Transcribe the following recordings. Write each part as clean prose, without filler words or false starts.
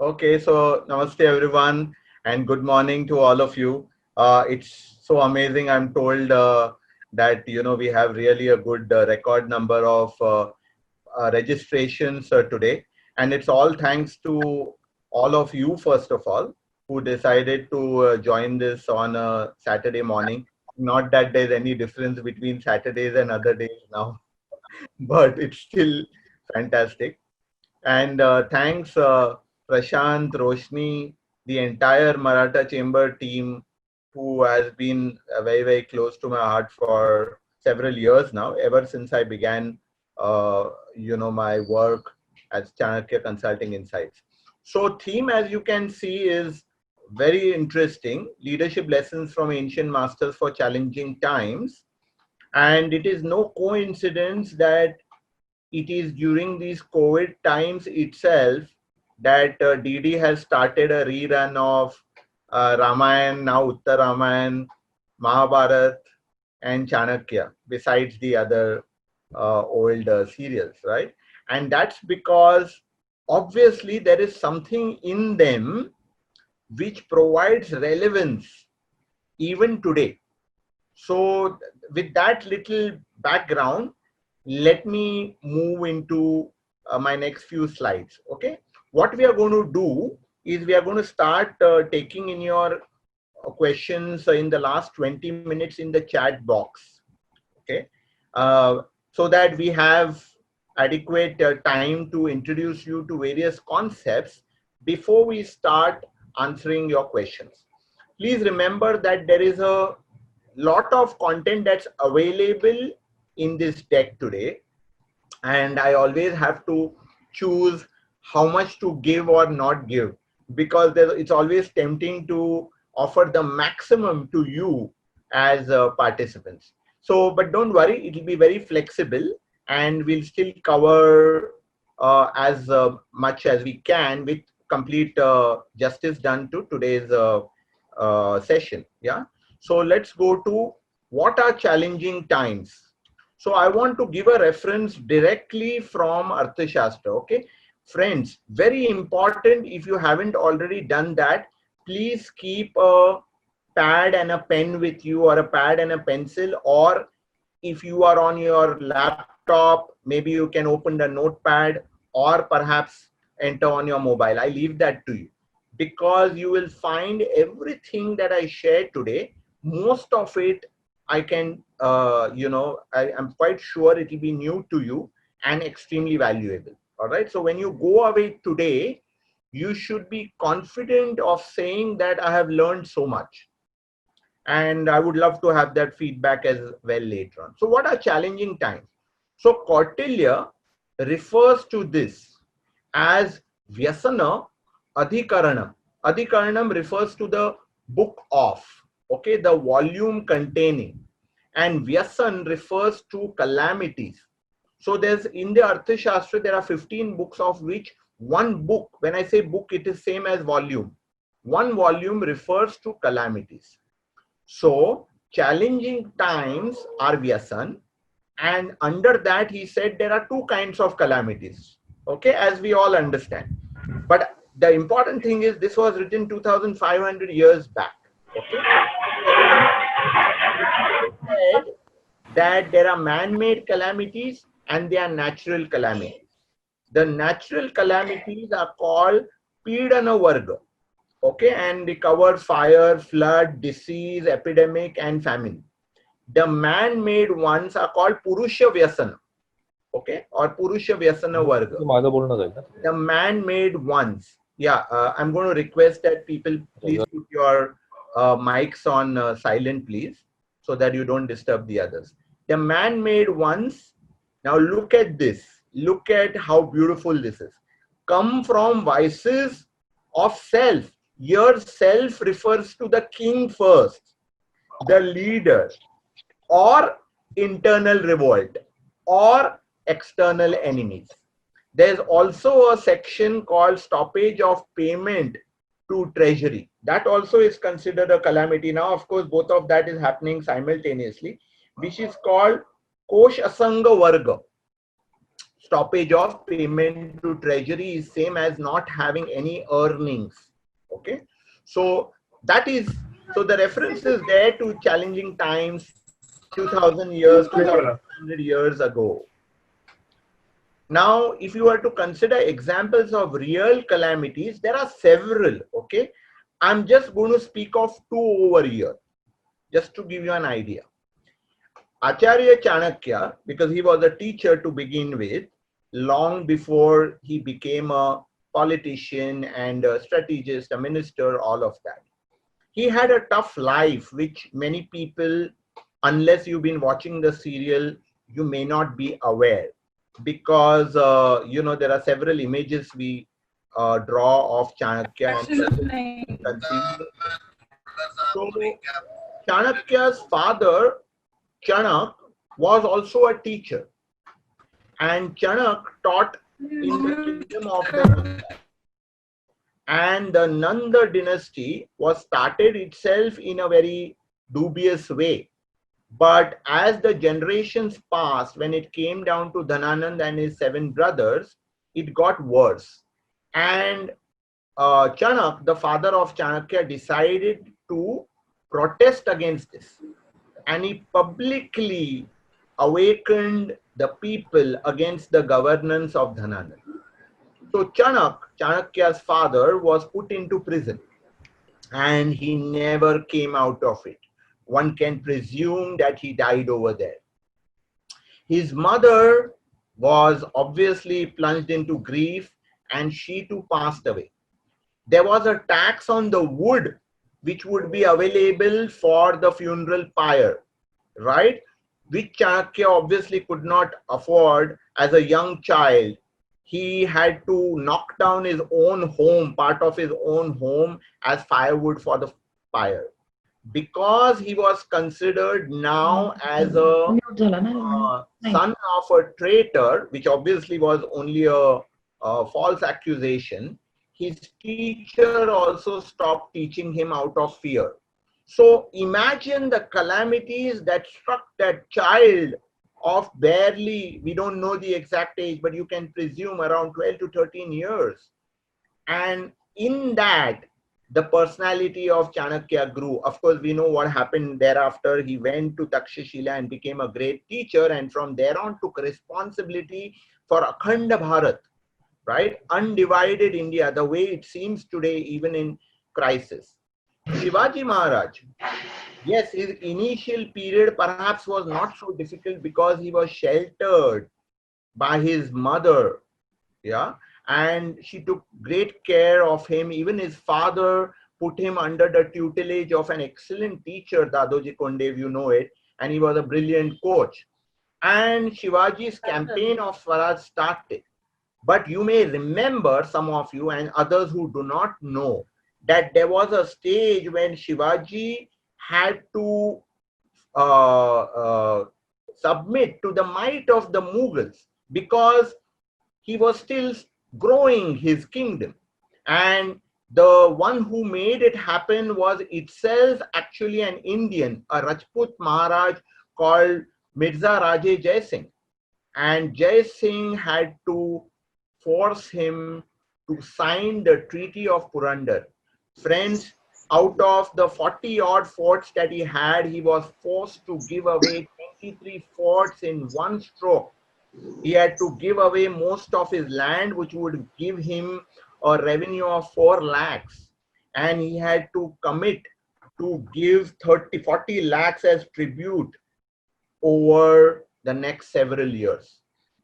Okay, so namaste everyone and good morning to all of you. It's so amazing. I'm told that we have really a good record number of registrations today, and it's all thanks to all of you first of all who decided to join this on a Saturday morning. Not that there's any difference between Saturdays and other days now, but it's still fantastic. And thanks, Prashant, Roshni, the entire Maratha Chamber team, who has been very, very close to my heart for several years now, ever since I began, my work as Chanakya Consulting Insights. So, theme, as you can see, is very interesting: leadership lessons from ancient masters for challenging times. And it is no coincidence that it is during these COVID times itself that DD has started a rerun of Ramayana, now Uttar Ramayana, Mahabharat, and Chanakya, besides the other old serials, right? And that's because obviously there is something in them which provides relevance even today. So, with that little background, let me move into my next few slides. Okay, what we are going to do is we are going to start taking in your questions in the last 20 minutes in the chat box. Okay, uh, so that we have adequate time to introduce you to various concepts before we start answering your questions. Please remember that there is a lot of content that's available in this deck today, and I always have to choose how much to give or not give, because it's always tempting to offer the maximum to you as participants. So, but don't worry, it will be very flexible, and we'll still cover as much as we can with complete justice done to today's session. Yeah. So let's go to what are challenging times. So I want to give a reference directly from Arthashastra. Okay, friends, very important. If you haven't already done that, please keep a pad and a pen with you, or a pad and a pencil, or if you are on your laptop, maybe you can open the notepad, or perhaps enter on your mobile. I leave that to you, because you will find everything that I shared today, most of it I can, I am quite sure it will be new to you and extremely valuable. All right. So when you go away today, you should be confident of saying that I have learned so much. And I would love to have that feedback as well later on. So what are challenging times? So Kautilya refers to this as Vyasana Adhikaranam. Adhikaranam refers to the book of, okay, the volume containing, and Vyasan refers to calamities. So there's, in the Arthashastra, there are 15 books, of which one book, when I say book, it is same as volume. One volume refers to calamities. So challenging times are Vyasan, and under that he said there are two kinds of calamities. Okay, as we all understand. But the important thing is this was written 2,500 years back. Okay, said that there are man-made calamities and there are natural calamities. The natural calamities are called Pidana Varga. Okay, and they cover fire, flood, disease, epidemic, and famine. The man-made ones are called Purusha Vyasana. Okay, or Purusha Vyasana Varga. The man-made ones. Yeah, I'm going to request that people please put your mics on silent, please, so that you don't disturb the others. The man-made ones. Now look at this. Look at how beautiful this is. Come from vices of self. Your self refers to the king first, the leader, or internal revolt, or external enemies. There's also a section called stoppage of payment to treasury. That also is considered a calamity. Now, of course, both of that is happening simultaneously, which is called Kosh Asanga Varga. stoppage of payment to treasury is same as not having any earnings. Okay, so that is, so the reference is there to challenging times, 2000 years, 2500 years ago. Now, if you were to consider examples of real calamities, there are several. Okay, I'm just going to speak of two over here, just to give you an idea. Acharya Chanakya, because he was a teacher to begin with, long before he became a politician and a strategist, a minister, all of that. He had a tough life, which many people, unless you've been watching the serial, you may not be aware, because you know, there are several images we draw of Chanakya and conceive. So Chanakya's father, Chanak, was also a teacher, and Chanak taught in the kingdom of the Nanda. And the Nanda dynasty was started itself in a very dubious way. But as the generations passed, when it came down to Dhananand and his 7 brothers, it got worse. And Chanak, the father of Chanakya, decided to protest against this. And he publicly awakened the people against the governance of Dhananand. So Chanakya's father, was put into prison, and he never came out of it. One can presume that he died over there. His mother was obviously plunged into grief, and she too passed away. There was a tax on the wood which would be available for the funeral pyre, right? Which Chanakya obviously could not afford as a young child. He had to knock down his own home, part of his own home, as firewood for the pyre. Because he was considered now as a son of a traitor, which obviously was only a false accusation, his teacher also stopped teaching him out of fear. So imagine the calamities that struck that child of barely, we don't know the exact age, but you can presume around 12 to 13 years. And in that, the personality of Chanakya grew. Of course, we know what happened thereafter. He went to Takshashila and became a great teacher, and from there on took responsibility for Akhanda Bharat, right? Undivided India, the way it seems today, even in crisis. Shivaji Maharaj, yes, his initial period perhaps was not so difficult because he was sheltered by his mother, yeah, and she took great care of him. Even his father put him under the tutelage of an excellent teacher, Dadoji Kondev, you know it, and he was a brilliant coach. And Shivaji's campaign of Swaraj started. But you may remember, some of you and others who do not know, that there was a stage when Shivaji had to submit to the might of the Mughals, because he was still growing his kingdom. And the one who made it happen was itself actually an Indian, a Rajput Maharaj called Mirza Raje Jai Singh. And Jai Singh had to force him to sign the Treaty of Purandar. Friends, out of the 40 odd forts that he had, he was forced to give away 23 forts in one stroke. He had to give away most of his land, which would give him a revenue of 4 lakhs. And he had to commit to give 40 lakhs as tribute over the next several years.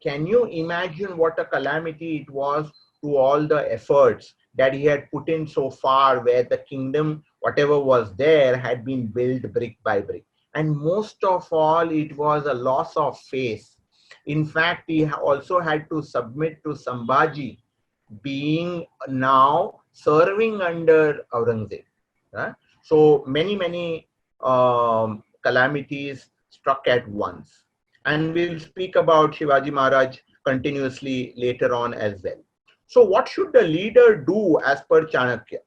Can you imagine what a calamity it was to all the efforts that he had put in so far, where the kingdom, whatever was there, had been built brick by brick? And most of all, it was a loss of faith. In fact, he also had to submit to Sambhaji, being now serving under Aurangzeb. So many calamities struck at once. And we'll speak about Shivaji Maharaj continuously later on as well. So what should the leader do as per Chanakya?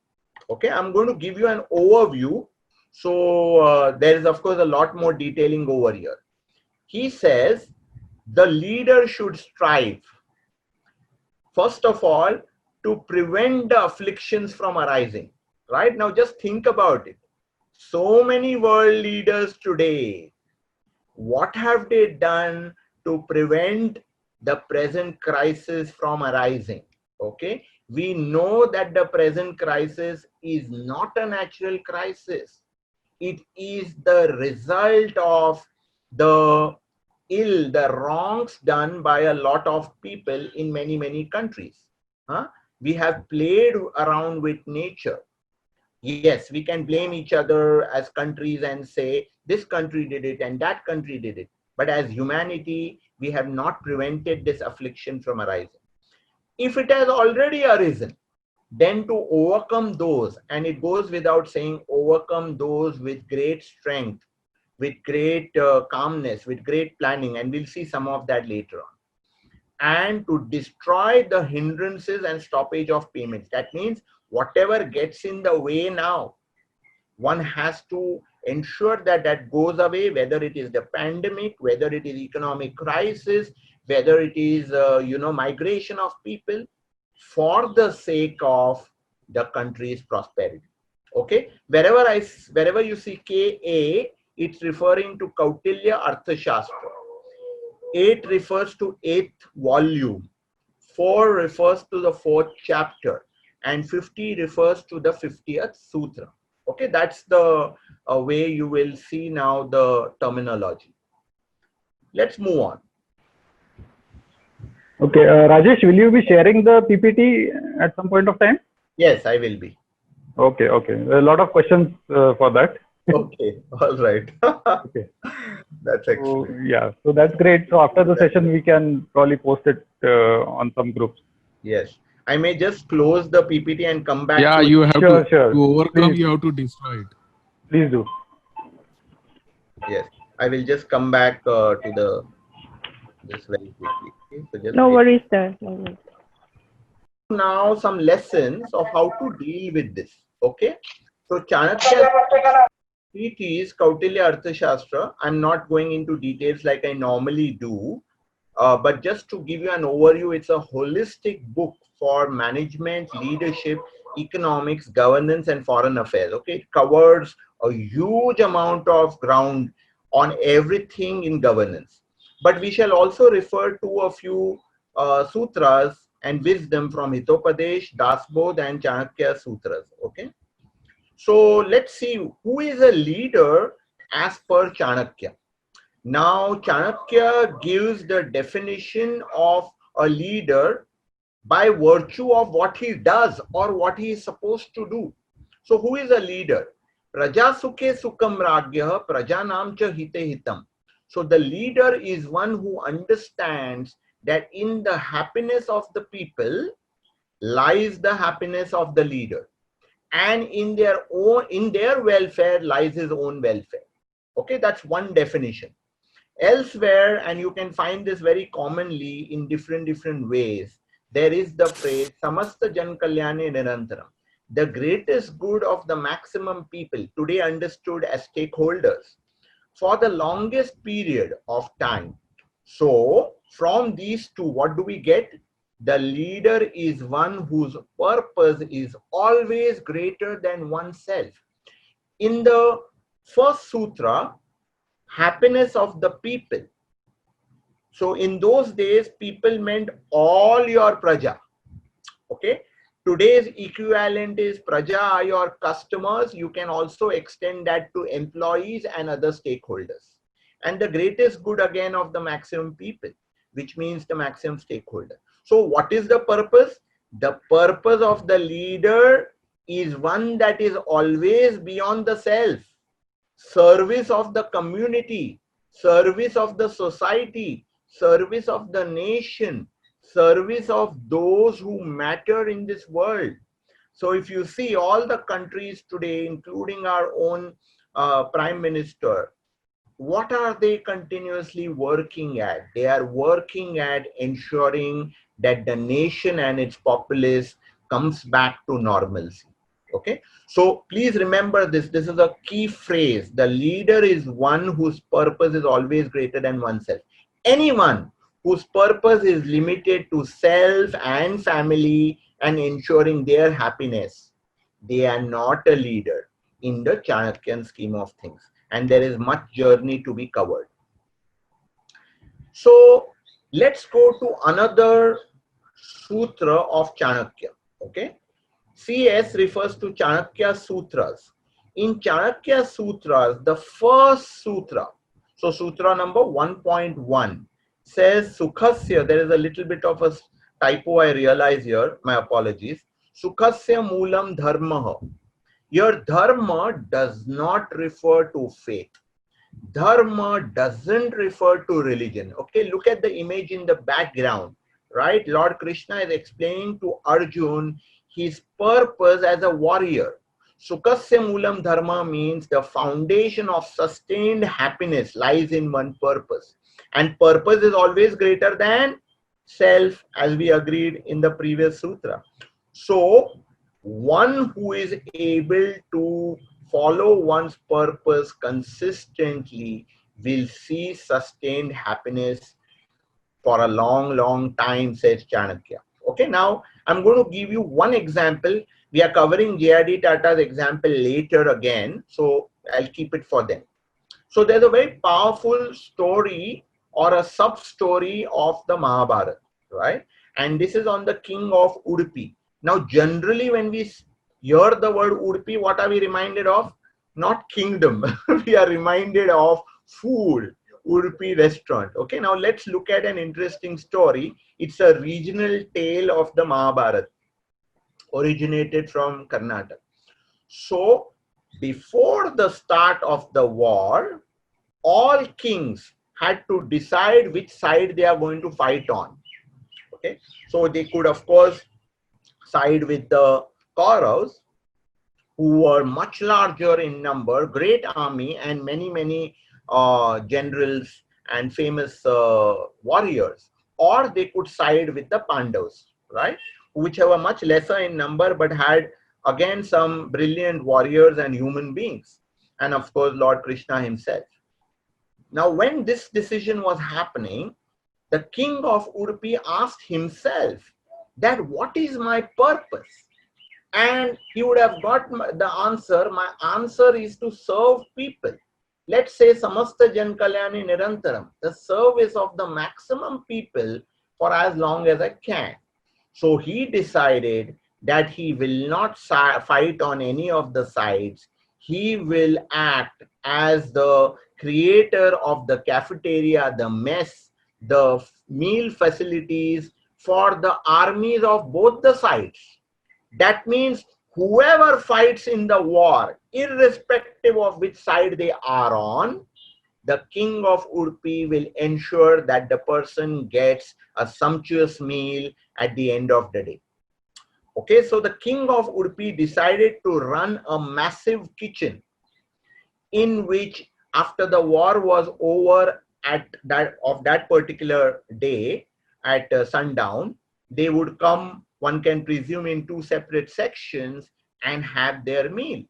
Okay, I'm going to give you an overview. So there is of course a lot more detailing over here. He says the leader should strive. First of all, to prevent the afflictions from arising. Right now, just think about it. So many world leaders today, what have they done to prevent the present crisis from arising? Okay, we know that the present crisis is not a natural crisis. It is the result of the the wrongs done by a lot of people in many countries. We have played around with nature. Yes, we can blame each other as countries and say this country did it and that country did it. But as humanity, we have not prevented this affliction from arising. If it has already arisen, then to overcome those, and it goes without saying, overcome those with great strength, with great calmness, with great planning, and we'll see some of that later on. And to destroy the hindrances and stoppage of payments. That means whatever gets in the way now, one has to ensure that that goes away, whether it is the pandemic, whether it is economic crisis, whether it is migration of people, for the sake of the country's prosperity. Okay, wherever you see KA, it's referring to Kautilya Arthashastra. 8 refers to 8th volume, 4 refers to the 4th chapter, and 50 refers to the 50th sutra. Okay, that's the way you will see now the terminology. Let's move on. Okay, Rajesh, will you be sharing the PPT at some point of time? Yes, I will be. Okay. A lot of questions for that. Okay, all right. Okay. That's excellent. So, yeah, so that's great. So after the session, we can probably post it on some groups. Yes, I may just close the PPT and come back. Yeah, to you have Sure. to overcome. Please. You have to destroy it. Please do. Yes, I will just come back to the this very quickly. Okay, so just No wait. worries, sir. No worries. Now some lessons of how to deal with this. Okay, so Chanakya treatise Kautilya Arthashastra. I'm not going into details like I normally do, but just to give you an overview, it's a holistic book for management, leadership, economics, governance, and foreign affairs. Okay, it covers a huge amount of ground on everything in governance. But we shall also refer to a few sutras and wisdom from Hitopadesh, Dasbodh, and Chanakya Sutras. Okay, so let's see who is a leader as per Chanakya. Now, Chanakya gives the definition of a leader by virtue of what he does or what he is supposed to do. So, who is a leader? Praja sukhe sukham ragya, prajanam cha hite hitam. So, the leader is one who understands that in the happiness of the people lies the happiness of the leader, and in their welfare lies his own welfare. Okay, that's one definition. Elsewhere, and you can find this very commonly in different ways, there is the phrase samasta jan kalyane nirantaram, the greatest good of the maximum people, today understood as stakeholders, for the longest period of time. So from these two, what do we get? The leader is one whose purpose is always greater than oneself. In the first sutra, happiness of the people. So in those days, people meant all your praja. Okay. Today's equivalent is praja are your customers. You can also extend that to employees and other stakeholders. And the greatest good again of the maximum people, which means the maximum stakeholder. So what is the purpose? The purpose of the leader is one that is always beyond the self. Service of the community, service of the society, service of the nation, service of those who matter in this world. So if you see all the countries today, including our own Prime Minister, what are they continuously working at? They are working at ensuring that the nation and its populace comes back to normalcy. Okay, so please remember this. This is a key phrase. The leader is one whose purpose is always greater than oneself. Anyone whose purpose is limited to self and family and ensuring their happiness. They are not a leader in the Chanakyan scheme of things, and there is much journey to be covered. So let's go to another sutra of Chanakya. Okay, CS refers to Chanakya Sutras. In Chanakya Sutras, the first sutra, so sutra number 1.1, says Sukhasya. There is a little bit of a typo I realize here, my apologies. Sukhasya Moolam Dharma. Your dharma does not refer to faith. Dharma doesn't refer to religion. Okay, look at the image in the background, right? Lord Krishna is explaining to Arjun his purpose as a warrior. Sukhasya Moolam Dharma means the foundation of sustained happiness lies in one purpose. And purpose is always greater than self, as we agreed in the previous sutra. So, one who is able to follow one's purpose consistently will see sustained happiness for a long, long time, says Chanakya. Okay, now I'm going to give you one example. We are covering J.R.D. Tata's example later again, so I'll keep it for them. So there's a very powerful story or a sub-story of the Mahabharata, right? And this is on the king of Udupi. Now, generally, when we hear the word Udupi, what are we reminded of? Not kingdom. We are reminded of food, Udupi restaurant. Okay, now let's look at an interesting story. It's a regional tale of the Mahabharata, originated from Karnataka. So, before the start of the war, all kings had to decide which side they are going to fight on. Okay, so they could, of course, side with the Kauravas, who were much larger in number, great army, and many generals and famous warriors, or they could side with the Pandavas, right, which were much lesser in number but had again some brilliant warriors and human beings, and of course Lord Krishna himself. Now, when this decision was happening, the king of Udupi asked himself that what is my purpose? And he would have got the answer, my answer is to serve people. Let's say Samasta Jan Kalyani Nirantaram, the service of the maximum people for as long as I can. So he decided that he will not fight on any of the sides. He will act as the creator of the cafeteria, the mess, the meal facilities for the armies of both the sides. That means whoever fights in the war, irrespective of which side they are on, the king of Udupi will ensure that the person gets a sumptuous meal at the end of the day. Okay, so the king of Udupi decided to run a massive kitchen in which, after the war was over at that particular day at sundown, they would come, one can presume, in two separate sections and have their meal.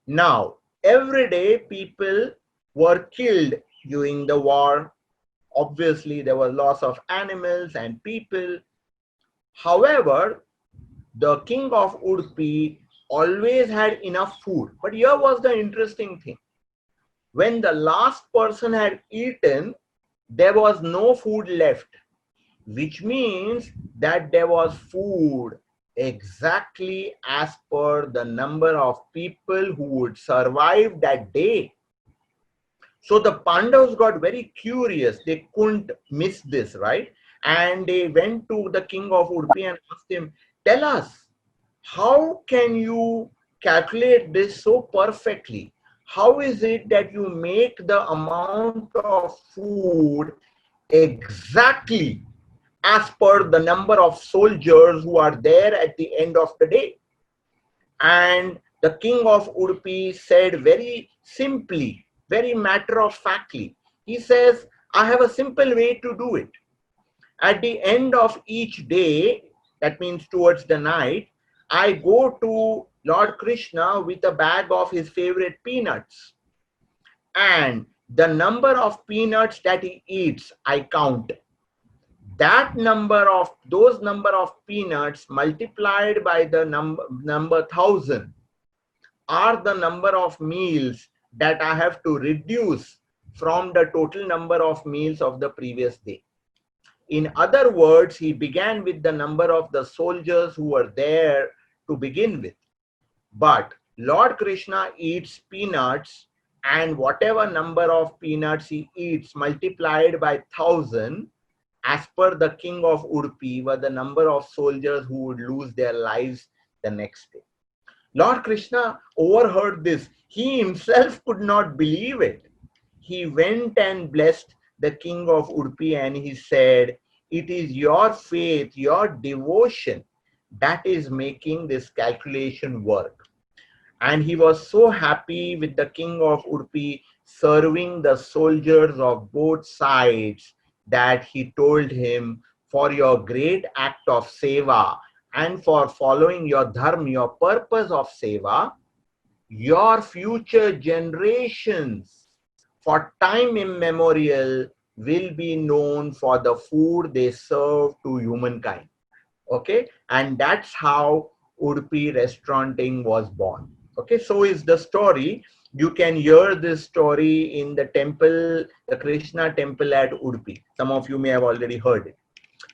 Now, every day people were killed during the war. Obviously, there was loss of animals and people. However, the king of Udupi always had enough food. But here was the interesting thing. When the last person had eaten, there was no food left, which means that there was food exactly as per the number of people who would survive that day. So the Pandavas got very curious. They couldn't miss this, right? And they went to the king of Udupi and asked him, tell us, how can you calculate this so perfectly? How is it that you make the amount of food exactly as per the number of soldiers who are there at the end of the day? And the king of Udupi said very simply, very matter-of-factly, he says, I have a simple way to do it. At the end of each day, that means towards the night, I go to Lord Krishna with a bag of his favorite peanuts. And the number of peanuts that he eats, I count. those number of peanuts multiplied by the number 1,000 are the number of meals that I have to reduce from the total number of meals of the previous day. In other words, he began with the number of the soldiers who were there to begin with. But Lord Krishna eats peanuts, and whatever number of peanuts he eats multiplied by 1,000, as per the king of Udupi, were the number of soldiers who would lose their lives the next day. Lord Krishna overheard this. He himself could not believe it. He went and blessed the king of Udupi and he said, it is your faith, your devotion that is making this calculation work. And he was so happy with the king of Udupi serving the soldiers of both sides that he told him, for your great act of seva and for following your dharma, your purpose of seva, your future generations for time immemorial will be known for the food they serve to humankind. Okay, and that's how Udupi restauranting was born. Okay, so is the story. You can hear this story in the temple, the Krishna temple at Udupi. Some of you may have already heard it.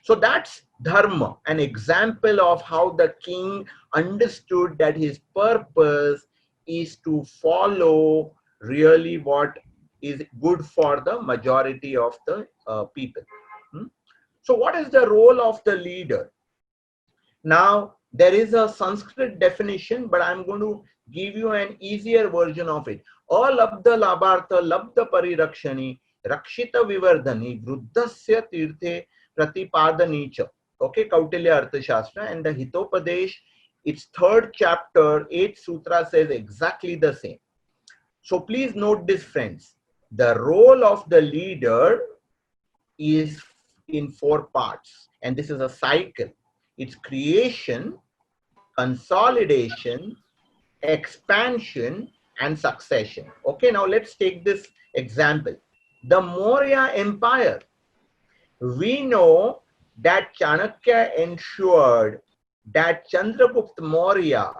So that's dharma, an example of how the king understood that his purpose is to follow really what is good for the majority of the people. So what is the role of the leader? Now, there is a Sanskrit definition, but I'm going to give you an easier version of it. Alabdha labhartha labdha parirakshani rakshita vivardhani vruddhasya tirthe pratipadanicha. Okay, Kautilya Arthashastra, and the Hitopadesh, its 3rd chapter, 8th sutra says exactly the same. So please note this, friends. The role of the leader is in 4 parts, and this is a cycle. It's creation, consolidation, expansion, and succession. Okay, now let's take this example. The Maurya Empire. We know that Chanakya ensured that Chandragupta Maurya,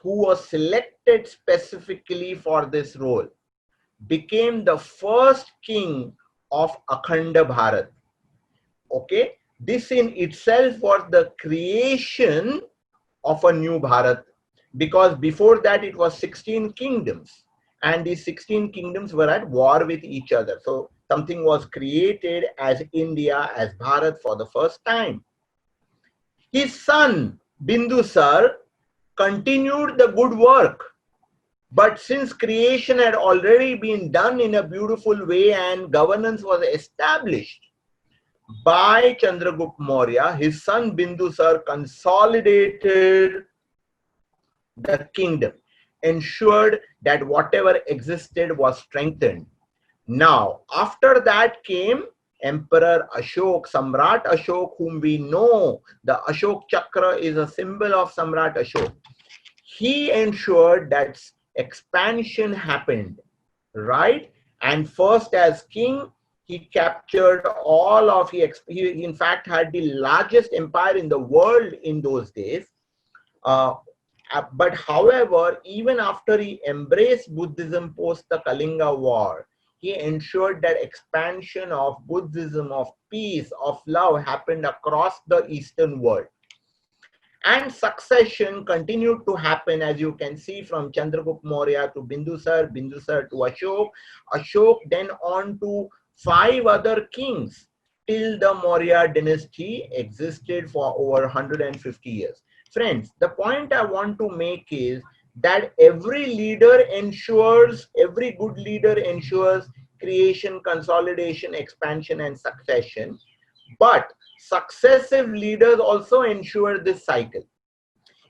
who was selected specifically for this role, became the first king of Akhanda Bharat. Okay, this in itself was the creation of a new Bharat, because before that it was 16 kingdoms, and these 16 kingdoms were at war with each other. So something was created as India, as Bharat for the first time. His son Bindusar continued the good work, but since creation had already been done in a beautiful way and governance was established by Chandragupta Maurya, his son Bindusar consolidated the kingdom, ensured that whatever existed was strengthened. Now, after that came Emperor Ashok, Samrat Ashok, whom we know the Ashok Chakra is a symbol of Samrat Ashok. He ensured that expansion happened, right? And first as king, he captured all of, he in fact had the largest empire in the world in those days. But however, even after he embraced Buddhism post the Kalinga War, he ensured that expansion of Buddhism, of peace, of love happened across the Eastern world. And succession continued to happen, as you can see, from Chandragupta Maurya to Bindusar, Bindusar to Ashok, Ashok then on to 5 other kings till the Maurya dynasty existed for over 150 years. Friends, the point I want to make is that every leader ensures, every good leader ensures creation, consolidation, expansion, and succession. But successive leaders also ensure this cycle.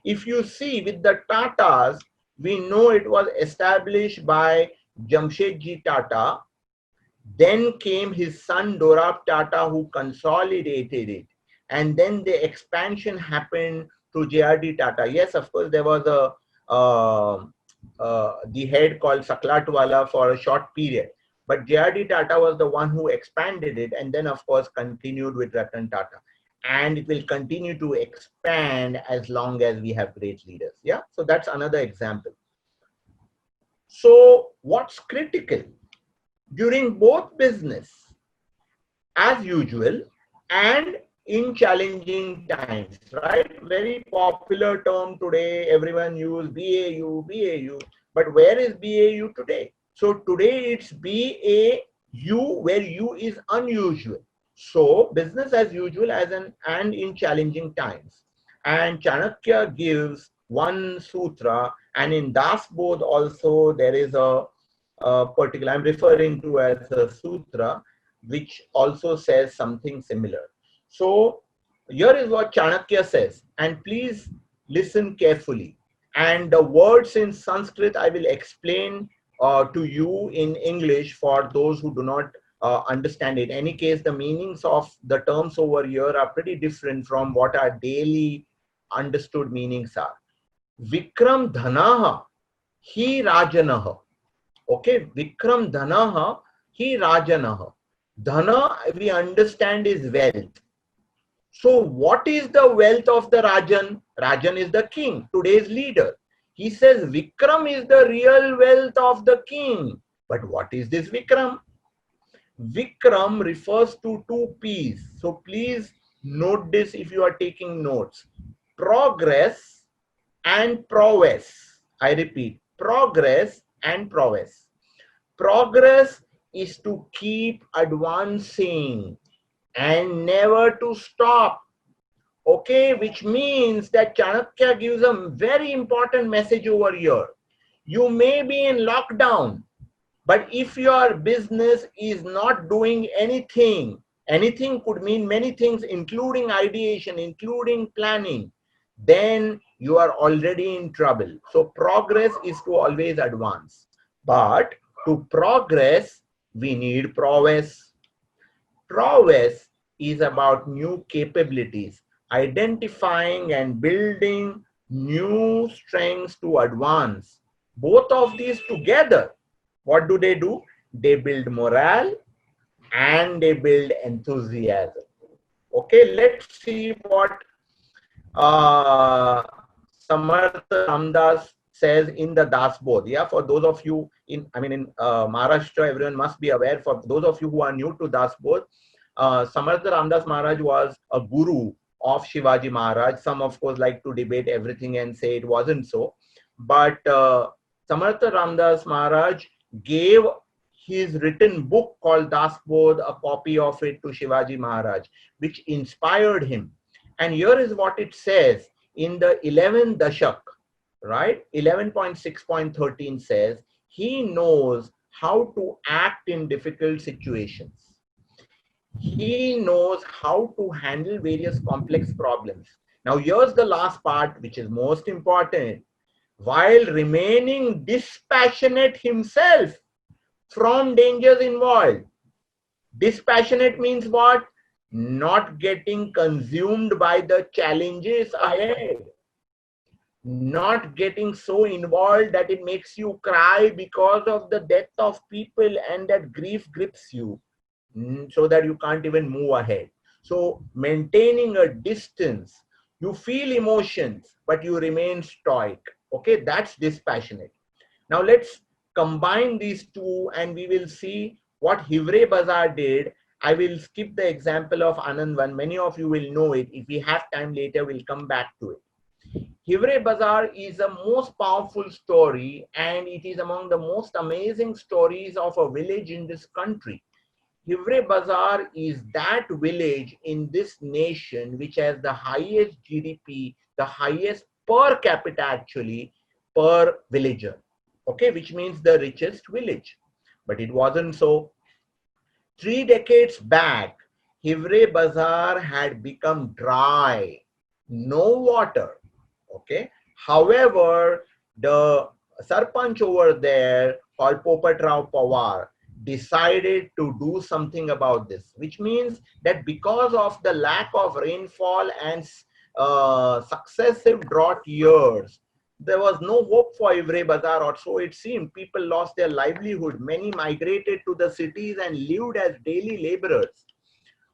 If you see with the Tatas, we know it was established by Jamshedji Tata. Then came his son Dorab Tata, who consolidated it. And then the expansion happened to JRD Tata. Yes, of course, there was the head called Saklatwala for a short period. but J.R.D. Tata was the one who expanded it, and then of course continued with Ratan Tata. And it will continue to expand as long as we have great leaders. Yeah, so that's another example. So what's critical during both business as usual and in challenging times, right? Very popular term today, everyone use BAU, BAU, but where is BAU today? So today it's BAU, where U is unusual. So business as usual and in challenging times. And Chanakya gives one sutra, and in Das Bodh also there is a particular, I'm referring to as a sutra, which also says something similar. So here is what Chanakya says, and please listen carefully. And the words in Sanskrit I will explain to you in English for those who do not understand it. In any case, the meanings of the terms over here are pretty different from what our daily understood meanings are. Vikram dhanaha hi rajanaha. Okay, Vikram dhanaha hi rajanaha. Dhana, we understand, is wealth. So what is the wealth of the Rajan? Rajan is the king, today's leader. He says Vikram is the real wealth of the king. But what is this Vikram? Vikram refers to two P's. So please note this if you are taking notes. Progress and prowess. I repeat, progress and prowess. Progress is to keep advancing and never to stop. Okay, which means that Chanakya gives a very important message over here. You may be in lockdown, but if your business is not doing anything, anything could mean many things, including ideation, including planning, then you are already in trouble. So progress is to always advance. But to progress, we need prowess. Prowess is about new capabilities, identifying and building new strengths to advance. Both of these together, what do? They build morale and they build enthusiasm. Okay, let's see what Samarth Ramdas says in the Das Bodh. Yeah, for those of you in Maharashtra, everyone must be aware. For those of you who are new to Das Bodh, Samarth Ramdas Maharaj was a guru of Shivaji Maharaj. Some of course like to debate everything and say it wasn't so. But Samarth Ramdas Maharaj gave his written book called Das Bodh, a copy of it, to Shivaji Maharaj, which inspired him. And here is what it says in the 11th Dashak, right? 11.6.13 says, he knows how to act in difficult situations. He knows how to handle various complex problems. Now, here's the last part, which is most important. While remaining dispassionate himself from dangers involved. Dispassionate means what? Not getting consumed by the challenges ahead. Not getting so involved that it makes you cry because of the death of people and that grief grips you so that you can't even move ahead. So maintaining a distance, you feel emotions, but you remain stoic. Okay, that's dispassionate. Now let's combine these two and we will see what Hivre Bazar did. I will skip the example of Anandvan. Many of you will know it. If we have time later, we'll come back to it. Hivre Bazar is the most powerful story and it is among the most amazing stories of a village in this country. Hivre Bazar is that village in this nation which has the highest GDP, the highest per capita actually, per villager. Okay, which means the richest village. But it wasn't so. 3 decades back, Hivre Bazar had become dry, no water. Okay. However, the Sarpanch over there called Popat Rao Pawar decided to do something about this, which means that because of the lack of rainfall and successive drought years, there was no hope for Hivre Bazaar, or so it seemed. People lost their livelihood. Many migrated to the cities and lived as daily laborers.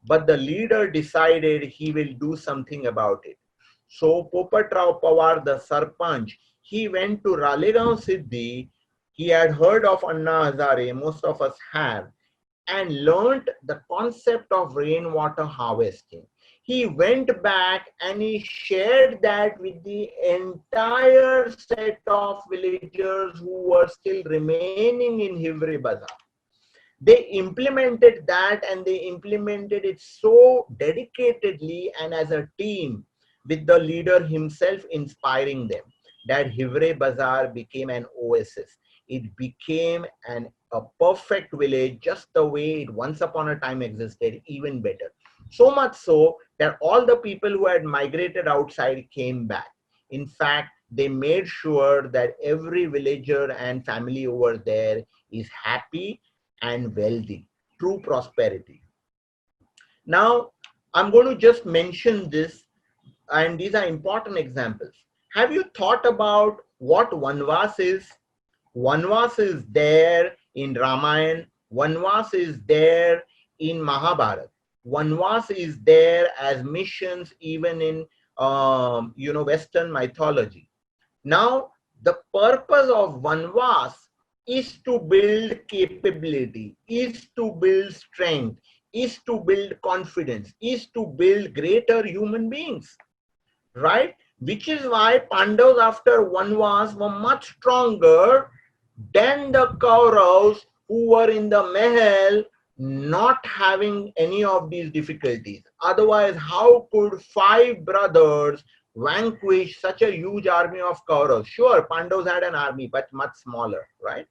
But the leader decided he will do something about it. So Popatrao Pawar, the Sarpanch, he went to Ralegaon Siddhi. He had heard of Anna Hazare, most of us have, and learned the concept of rainwater harvesting. He went back and he shared that with the entire set of villagers who were still remaining in Hivre Bazaar. They implemented that, and they implemented it so dedicatedly and as a team, with the leader himself inspiring them, that Hivre Bazaar became an oasis. It became a perfect village, just the way it once upon a time existed, even better. So much so that all the people who had migrated outside came back. In fact, they made sure that every villager and family over there is happy and wealthy, true prosperity. Now, I'm going to just mention this, and these are important examples. Have you thought about what Vanvas is? Vanvas is there in Ramayana. Vanvas is there in Mahabharata. Vanvas is there as missions even in Western mythology. Now, the purpose of Vanvas is to build capability, is to build strength, is to build confidence, is to build greater human beings, right? Which is why Pandavas after Vanvas were much stronger than the Kauravas who were in the Mahal, not having any of these difficulties. Otherwise, how could 5 brothers vanquish such a huge army of Kauravas? Sure, Pandavas had an army, but much smaller, right?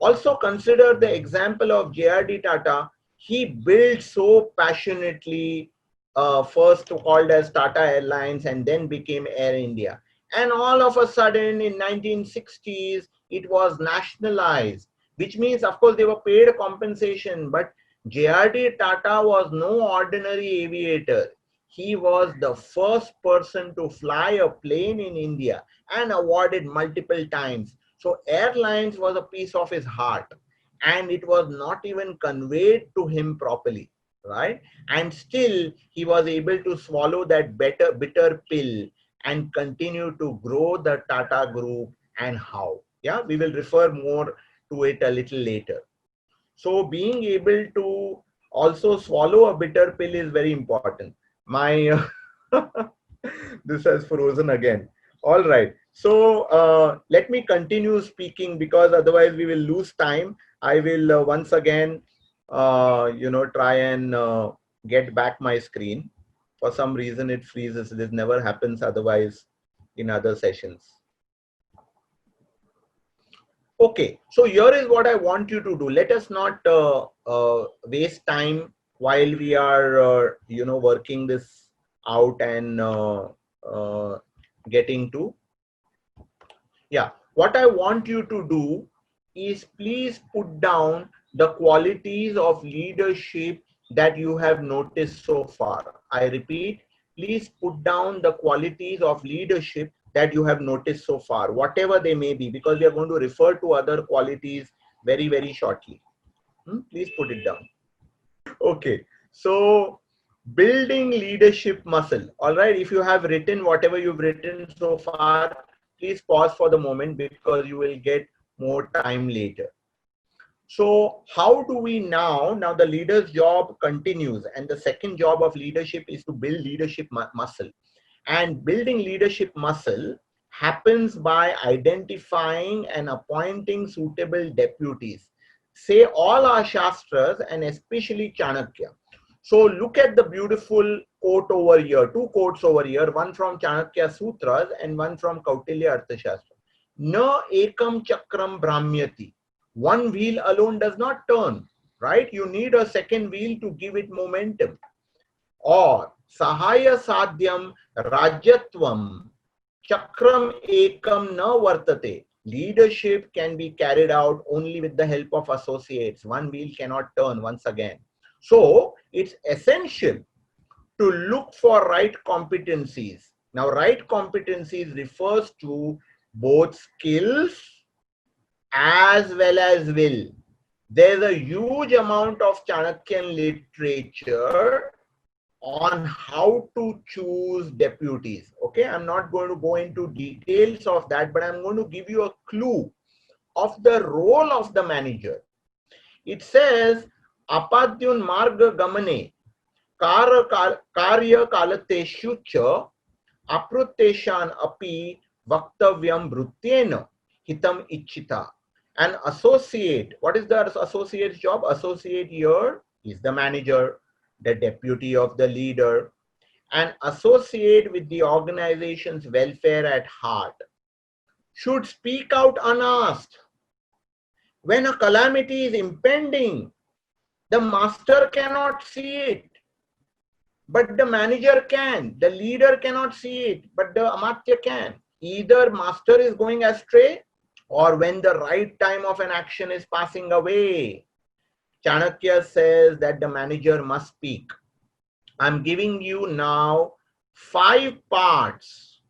Also consider the example of J.R.D. Tata. He built so passionately, first called as Tata Airlines and then became Air India. And all of a sudden in 1960s, it was nationalized, which means, of course, they were paid compensation, but J.R.D. Tata was no ordinary aviator. He was the first person to fly a plane in India and awarded multiple times. So airlines was a piece of his heart, and it was not even conveyed to him properly, right? And still he was able to swallow that bitter pill and continue to grow the Tata Group. And how? Yeah, we will refer more to it a little later. So being able to also swallow a bitter pill is very important. My this has frozen again. All right. So let me continue speaking, because otherwise we will lose time. I will once again, try and get back my screen. For some reason it freezes. This never happens otherwise in other sessions. Okay, so here is what I want you to do. Let us not waste time while we are, working this out and getting to. Yeah, what I want you to do is please put down the qualities of leadership that you have noticed so far. I repeat, please put down the qualities of leadership that you have noticed so far, whatever they may be, because we are going to refer to other qualities very, very shortly. Please put it down. Okay, so building leadership muscle. All right, if you have written whatever you've written so far, please pause for the moment, because you will get more time later. So how do we now the leader's job continues, and the second job of leadership is to build leadership muscle. And building leadership muscle happens by identifying and appointing suitable deputies. Say all our Shastras, and especially Chanakya. So look at the beautiful quote over here, 2 quotes over here, one from Chanakya Sutras and one from Kautilya Arthashastra. Na ekam chakram brahmyati. One wheel alone does not turn, right? You need a second wheel to give it momentum. Or sahaya sadhyam rajyatvam chakram ekam na vartate. Leadership can be carried out only with the help of associates. One wheel cannot turn once again. So it's essential to look for right competencies. Now, right competencies refers to both skills as well as will. There's a huge amount of Chanakyan literature on how to choose deputies. Okay, I'm not going to go into details of that, but I'm going to give you a clue of the role of the manager. It says, Apadyun marga gamane karya kalateshu cha apruteshan api vaktavyam brutyena hitam ichita. An associate, what is the associate's job? Associate here is the manager, the deputy of the leader, and associate with the organization's welfare at heart. Should speak out unasked. When a calamity is impending, the master cannot see it, but the manager can. The leader cannot see it, but the amatya can. Either master is going astray, or when the right time of an action is passing away. Chanakya says that the manager must speak. I'm giving you now 5 parts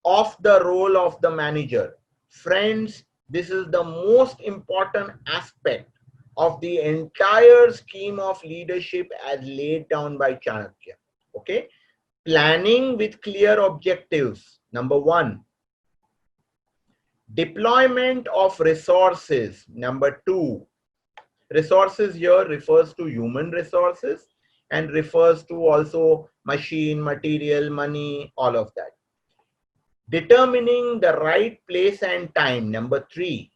of the role of the manager. Friends, this is the most important aspect of the entire scheme of leadership as laid down by Chanakya. Okay? Planning with clear objectives. Number 1. Deployment of resources. Number 2. Resources here refers to human resources and refers to also machine, material, money, all of that. Determining the right place and time. Number 3.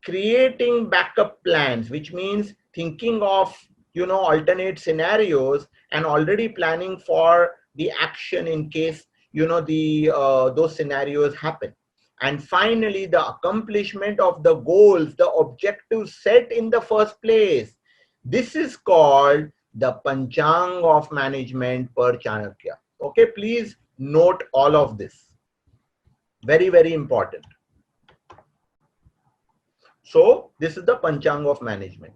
Creating backup plans, which means thinking of alternate scenarios and already planning for the action in case those scenarios happen. And finally, the accomplishment of the goals, the objectives set in the first place. This is called the Panchang of management per Chanakya. Okay, please note all of this. Very, very important. So this is the Panchang of management.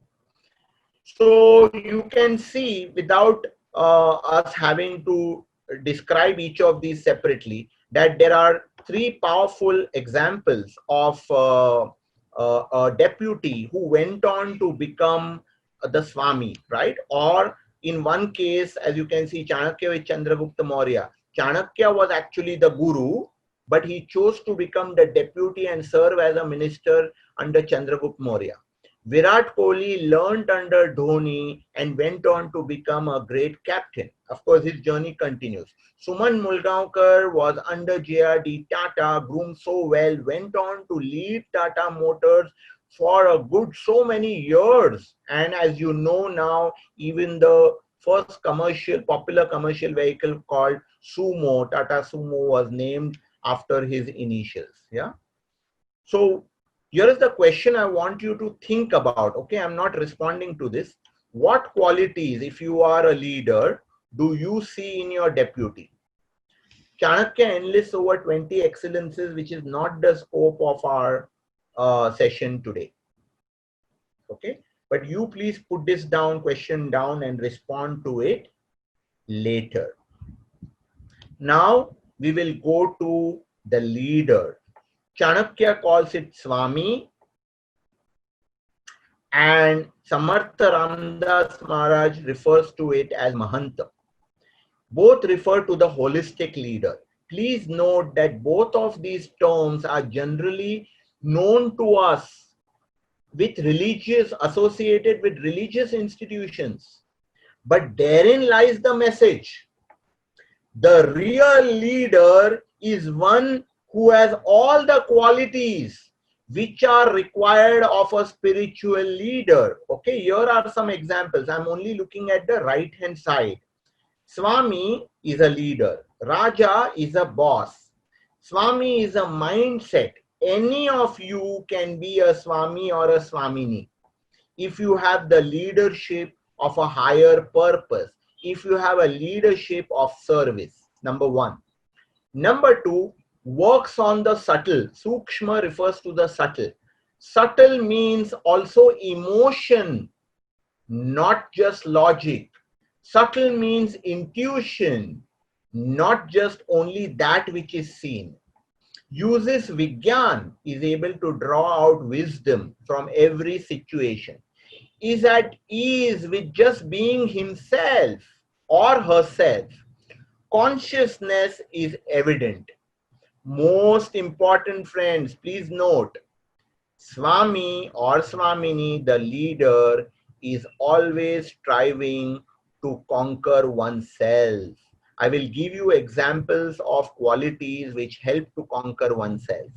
So you can see, without us having to describe each of these separately, that there are 3 powerful examples of a deputy who went on to become the Swami, right? Or in one case, as you can see, Chanakya with Chandragupta Maurya. Chanakya was actually the guru, but he chose to become the deputy and serve as a minister under Chandragupta Maurya. Virat Kohli learned under Dhoni and went on to become a great captain. Of course, his journey continues. Suman Mulgaonkar was under JRD Tata, groomed so well, went on to lead Tata Motors for a good so many years. And as you know now, even the first popular commercial vehicle called Sumo, Tata Sumo, was named after his initials. Yeah. So here is the question I want you to think about. Okay, I'm not responding to this. What qualities, if you are a leader, do you see in your deputy? Chanakya enlists over 20 excellences, which is not the scope of our session today. Okay, but you please put this question down and respond to it later. Now we will go to the leader. Chanakya calls it Swami, and Samartha Ramdas Maharaj refers to it as Mahanta. Both refer to the holistic leader. Please note that both of these terms are generally known to us associated with religious institutions. But therein lies the message. The real leader is one who has all the qualities which are required of a spiritual leader. Okay, here are some examples. I'm only looking at the right hand side. Swami is a leader. Raja is a boss. Swami is a mindset. Any of you can be a Swami or a Swamini if you have the leadership of a higher purpose, if you have a leadership of service. Number 1. Number 2, works on the subtle. Sukshma refers to the subtle. Subtle means also emotion, not just logic. Subtle means intuition, not just only that which is seen. uses Vigyan, is able to draw out wisdom from every situation, is at ease with just being himself or herself. Consciousness is evident. Most important, friends, please note, Swami or Swamini, the leader, is always striving to conquer oneself. I will give you examples of qualities which help to conquer oneself.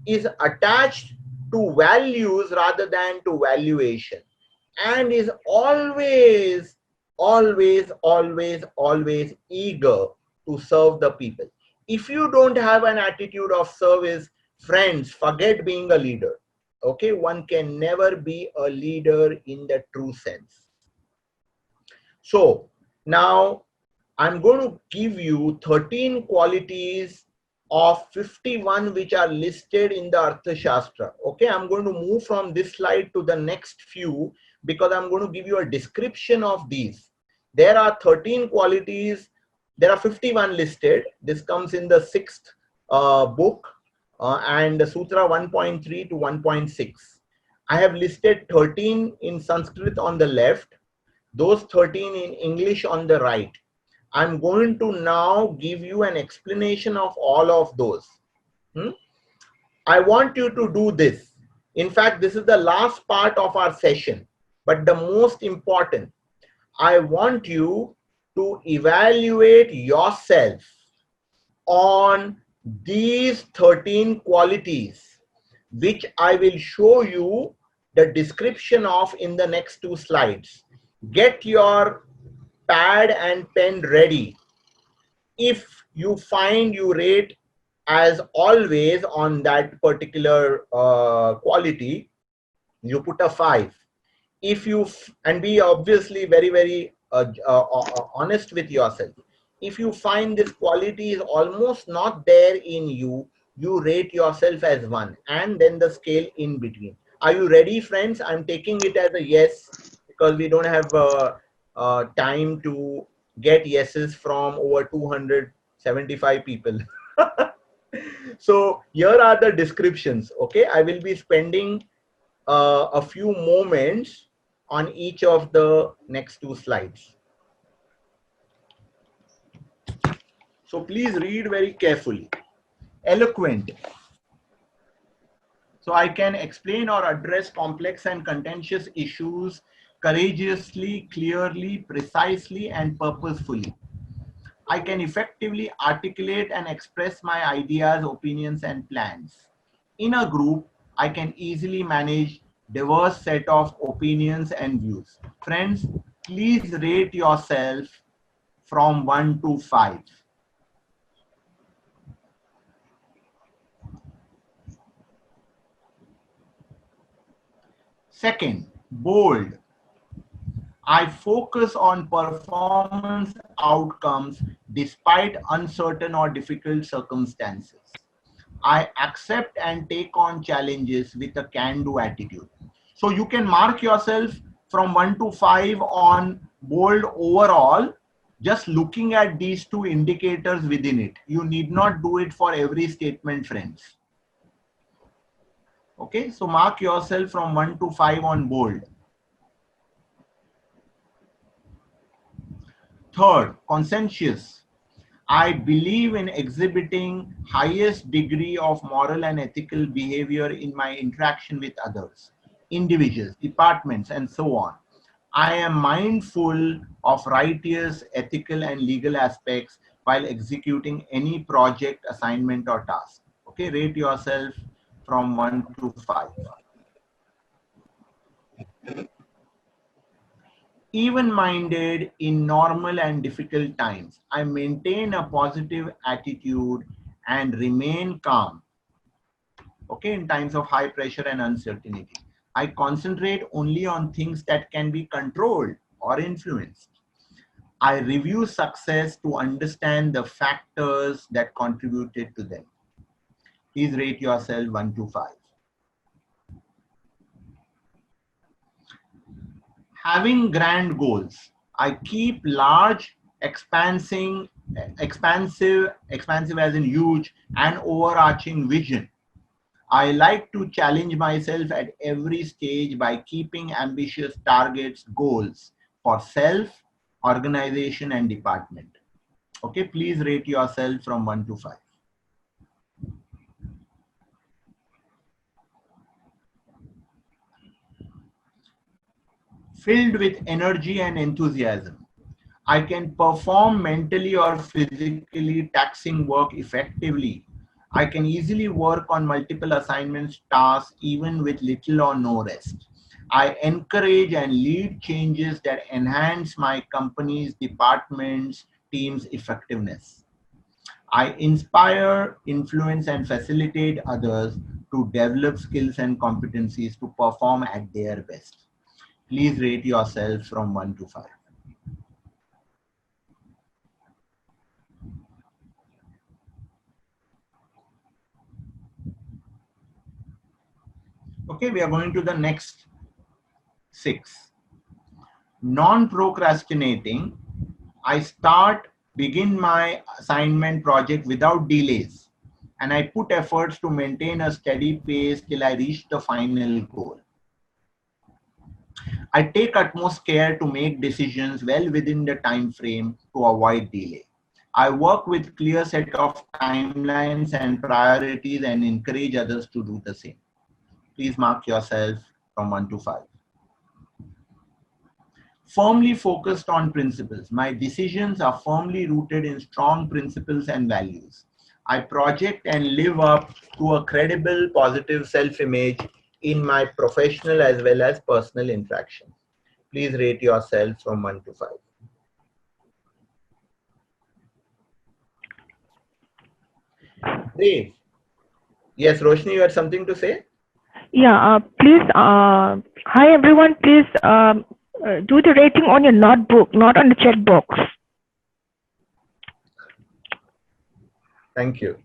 Is attached to values rather than to valuation, and is always, always eager to serve the people. If you don't have an attitude of service, friends, forget being a leader. Okay, one can never be a leader in the true sense. So now I'm going to give you 13 qualities of 51 which are listed in the Arthashastra. Okay, I'm going to move from this slide to the next few because I'm going to give you a description of these. There are 13 qualities. There are 51 listed. This comes in the 6th book and the Sutra 1.3 to 1.6. I have listed 13 in Sanskrit on the left, those 13 in English on the right. I'm going to now give you an explanation of all of those. I want you to do this. In fact, this is the last part of our session, but the most important. I want you to evaluate yourself on these 13 qualities, which I will show you the description of in the next 2 slides. Get your pad and pen ready. If you find you rate as always on that particular quality, you put a 5. If you and be obviously very honest with yourself. If you find this quality is almost not there in you, you rate yourself as 1, and then the scale in between. Are you ready, friends? I'm taking it as a yes because we don't have time to get yeses from over 275 people. So here are the descriptions. Okay, I will be spending a few moments on each of the next 2 slides. So please read very carefully. Eloquent. So I can explain or address complex and contentious issues courageously, clearly, precisely, and purposefully. I can effectively articulate and express my ideas, opinions, and plans. In a group, I can easily manage diverse set of opinions and views. Friends, please rate yourself from 1 to 5. Second, bold. I focus on performance outcomes despite uncertain or difficult circumstances. I accept and take on challenges with a can-do attitude. So you can mark yourself from 1 to 5 on bold overall, just looking at these 2 indicators within it. You need not do it for every statement, friends. Okay, so mark yourself from 1 to 5 on bold. Third, conscientious. I believe in exhibiting highest degree of moral and ethical behavior in my interaction with others, individuals, departments, and so on. I am mindful of righteous, ethical, and legal aspects while executing any project, assignment, or task. Okay, rate yourself from 1 to 5. Even-minded in normal and difficult times. I maintain a positive attitude and remain calm. Okay, in times of high pressure and uncertainty. I concentrate only on things that can be controlled or influenced. I review success to understand the factors that contributed to them. Please rate yourself 1 to 5. Having grand goals. I keep large, expansive expansive as in huge, and overarching vision. I like to challenge myself at every stage by keeping ambitious targets, goals for self, organization, and department. Okay, please rate yourself from 1 to 5. Filled with energy and enthusiasm. I can perform mentally or physically taxing work effectively. I can easily work on multiple assignments, tasks, even with little or no rest. I encourage and lead changes that enhance my company's departments, team's effectiveness. I inspire, influence, and facilitate others to develop skills and competencies to perform at their best. Please rate yourself from 1 to 5. Okay, we are going to the next 6. Non-procrastinating. I begin my assignment project without delays, and I put efforts to maintain a steady pace till I reach the final goal. I take utmost care to make decisions well within the time frame to avoid delay. I work with clear set of timelines and priorities and encourage others to do the same. Please mark yourself from 1 to 5. Firmly focused on principles. My decisions are firmly rooted in strong principles and values. I project and live up to a credible, positive self-image in my professional as well as personal interactions. Please rate yourself from 1 to 5. Brave. Yes, Roshni, you had something to say? Yeah, please, hi everyone, please do the rating on your notebook, not on the chat box. Thank you.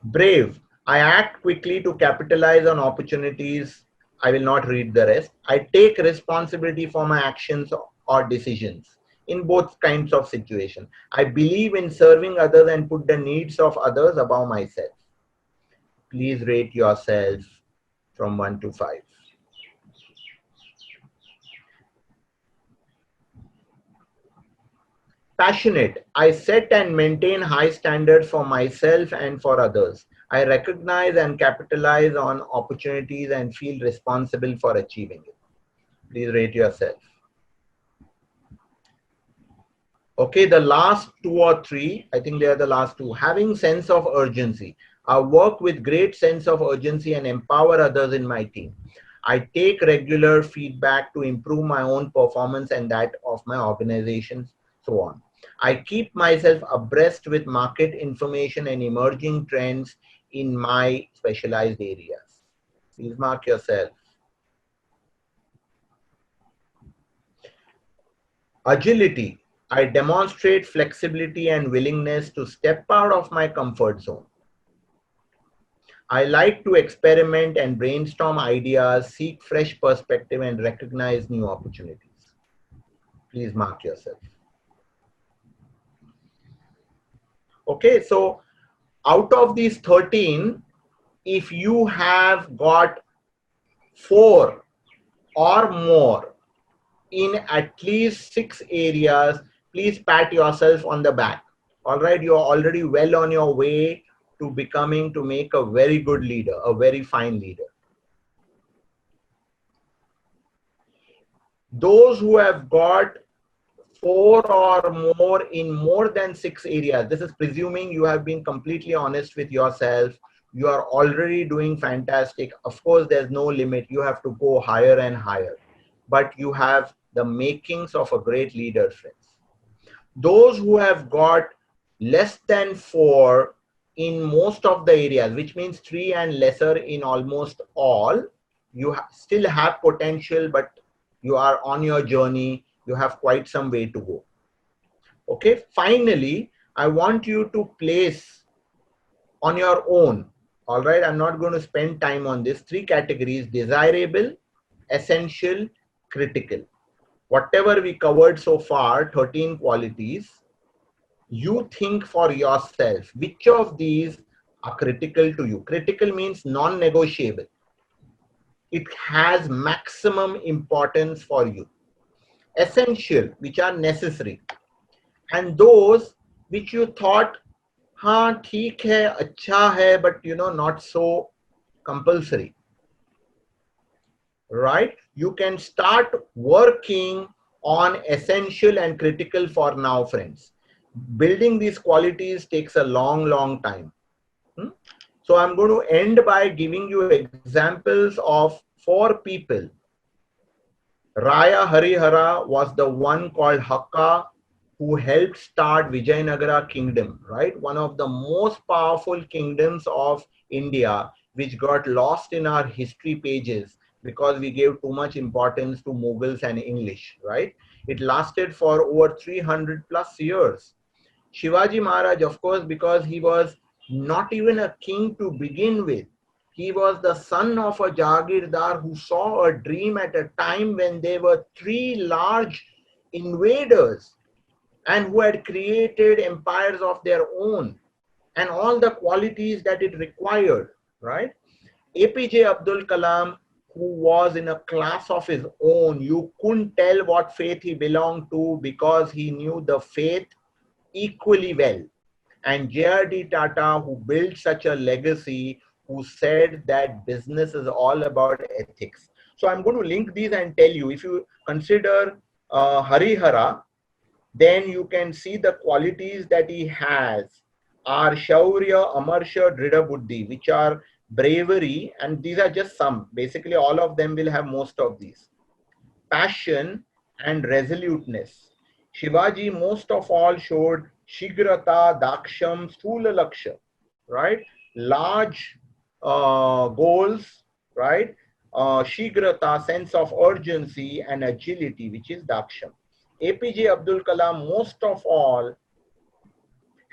Brave. I act quickly to capitalize on opportunities. I will not read the rest. I take responsibility for my actions or decisions in both kinds of situations. I believe in serving others and put the needs of others above myself. Please rate yourself from 1 to 5. Passionate. I set and maintain high standards for myself and for others. I recognize and capitalize on opportunities and feel responsible for achieving it. Please rate yourself. Okay, the last 2 or 3, I think they are the last 2. Having sense of urgency. I work with great sense of urgency and empower others in my team. I take regular feedback to improve my own performance and that of my organizations, so on. I keep myself abreast with market information and emerging trends in my specialized areas. Please mark yourself. Agility. I demonstrate flexibility and willingness to step out of my comfort zone. I like to experiment and brainstorm ideas, seek fresh perspective, and recognize new opportunities. Please mark yourself. Okay, so out of these 13, if you have got 4 or more in at least 6 areas, please pat yourself on the back. All right, you're already well on your way to make a very good leader, a very fine leader. Those who have got 4 or more in more than 6 areas, this is presuming you have been completely honest with yourself. You are already doing fantastic. Of course, there's no limit. You have to go higher and higher, but you have the makings of a great leader, friends. Those who have got less than 4 in most of the areas, which means 3 and lesser in almost all, you still have potential, but you are on your journey. You have quite some way to go. Okay, finally, I want you to place on your own. All right, I'm not going to spend time on this. 3 categories: desirable, essential, critical. Whatever we covered so far, 13 qualities, you think for yourself, which of these are critical to you? Critical means non-negotiable. It has maximum importance for you. Essential, which are necessary. And those which you thought, हाँ ठीक है, अच्छा है, but not so compulsory. Right? You can start working on essential and critical for now, friends. Building these qualities takes a long time. So I'm going to end by giving you examples of 4 people. Raya Harihara was the one called Hakka who helped start Vijayanagara kingdom, right? One of the most powerful kingdoms of India, which got lost in our history pages because we gave too much importance to Mughals and English, right? It lasted for over 300 plus years. Shivaji Maharaj, of course, because he was not even a king to begin with. He was the son of a Jagirdar who saw a dream at a time when there were 3 large invaders and who had created empires of their own and all the qualities that it required, right? APJ Abdul Kalam, who was in a class of his own, you couldn't tell what faith he belonged to because he knew the faith equally well. And J.R.D. Tata, who built such a legacy, who said that business is all about ethics. So I'm going to link these and tell you, if you consider Harihara, then you can see the qualities that he has are Shaurya, Amarsha, Drida Buddhi, which are bravery, and these are just some. Basically, all of them will have most of these. Passion and resoluteness. Shivaji most of all showed Shigrata, Daksham, Sthula Laksha, right? Large goals, right? Shigrata, sense of urgency and agility, which is Daksham. APJ Abdul Kalam most of all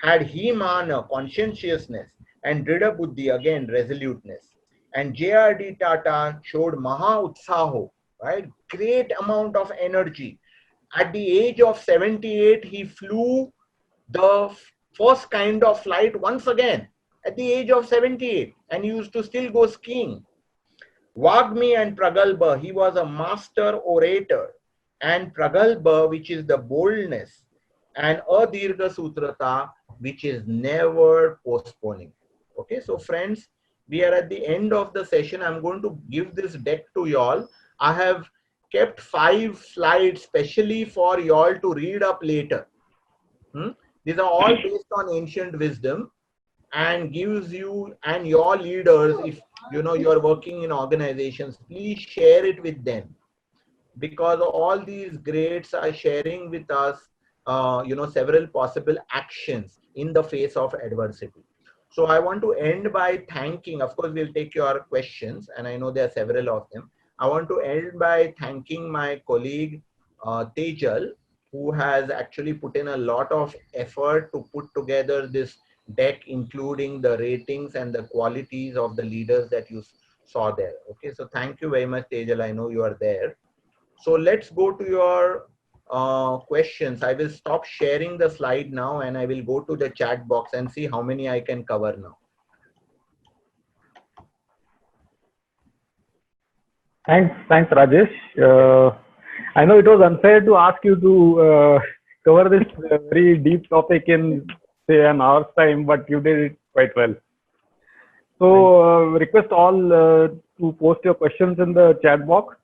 had Himana, conscientiousness, and Drida Buddhi, again, resoluteness. And J.R.D. Tata showed Maha Utsaho, right? Great amount of energy. At the age of 78, he flew the first kind of flight once again at the age of 78, and he used to still go skiing. Vagmi and Pragalbha, he was a master orator, and Pragalbha, which is the boldness, and Adirgha Sutrata, which is never postponing. Okay, so friends, we are at the end of the session. I'm going to give this deck to y'all. I have kept 5 slides specially for y'all to read up later. These are all based on ancient wisdom and gives you and your leaders, if you're working in organizations, please share it with them, because all these greats are sharing with us several possible actions in the face of adversity. So I want to end by thanking, of course we'll take your questions and I know there are several of them. I want to end by thanking my colleague Tejal, who has actually put in a lot of effort to put together this deck, including the ratings and the qualities of the leaders that you saw there. Okay, so thank you very much, Tejal. I know you are there. So let's go to your questions. I will stop sharing the slide now and I will go to the chat box and see how many I can cover now. Thanks, Rajesh. I know it was unfair to ask you to cover this very deep topic in say an hour's time, but you did it quite well. So request all to post your questions in the chat box.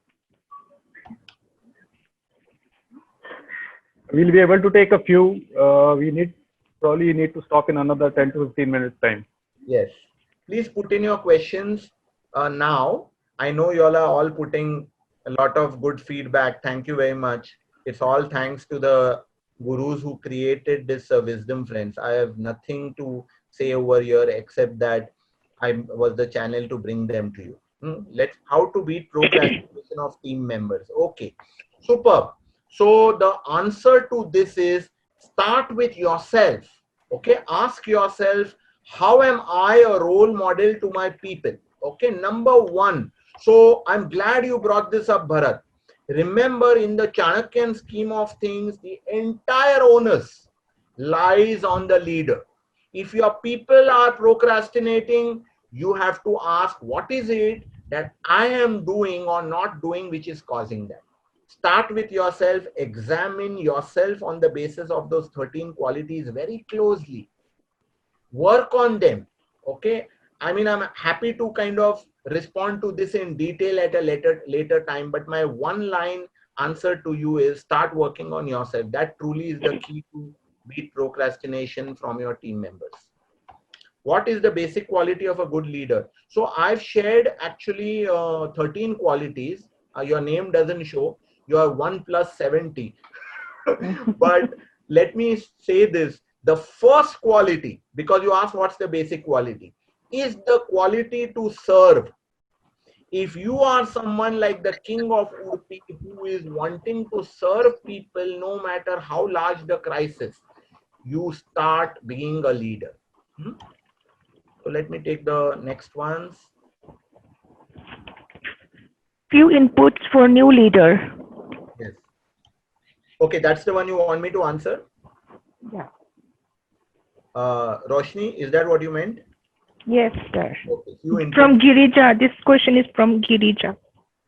We'll be able to take a few. We probably need to stop in another 10 to 15 minutes time. Yes. Please put in your questions now. I know you all are all putting a lot of good feedback. Thank you very much. It's all thanks to the gurus who created this wisdom, friends. I have nothing to say over here except that I was the channel to bring them to you. Let's how to beat procrastination of team members. Okay, superb. So the answer to this is start with yourself. Okay, ask yourself, how am I a role model to my people? Okay, number 1. So I'm glad you brought this up, Bharat. Remember, in the Chanakyan scheme of things, the entire onus lies on the leader. If your people are procrastinating, you have to ask, what is it that I am doing or not doing which is causing that? Start with yourself, examine yourself on the basis of those 13 qualities very closely. Work on them. Okay. I mean, I'm happy to kind of respond to this in detail at a later time, but my one line answer to you is start working on yourself. That truly is the key to beat procrastination from your team members. What is the basic quality of a good leader? So I've shared actually 13 qualities. Your name doesn't show. You are 1 plus 70. But let me say this. The first quality, because you asked what's the basic quality, is the quality to serve. If you are someone like the king of Udupi who is wanting to serve people no matter how large the crisis, you start being a leader. So let me take the next ones. Few inputs for new leader. Yes. Okay, that's the one you want me to answer? Yeah. Roshni, is that what you meant? Yes, sir. Okay. Few inputs. From Girija. This question is from Girija.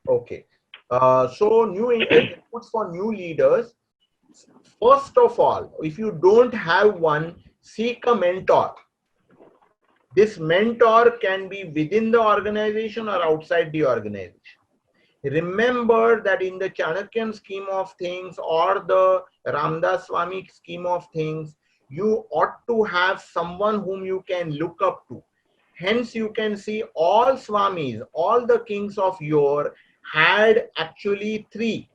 Okay. So new inputs for new leaders. First of all, if you don't have one, seek a mentor. This mentor can be within the organization or outside the organization. Remember that in the Chanakyan scheme of things or the Ramdas Swami scheme of things, you ought to have someone whom you can look up to. Hence, you can see all Swamis, all the kings of yore had actually three,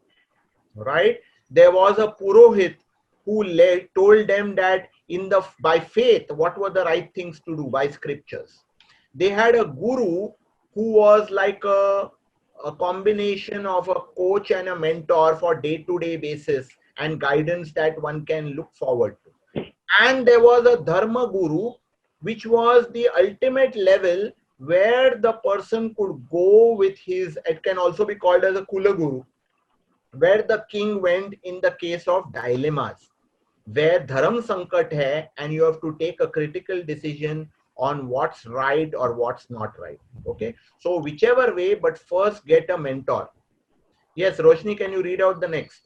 right? There was a Purohit who told them that by faith, what were the right things to do by scriptures. They had a guru who was like a combination of a coach and a mentor for day-to-day basis and guidance that one can look forward to. And there was a Dharma Guru, which was the ultimate level where the person could go with his, it can also be called as a Kula Guru, where the king went in the case of dilemmas, where Dharam Sankat hai and you have to take a critical decision on what's right or what's not right. Okay. So whichever way, but first get a mentor. Yes, Roshni, can you read out the next?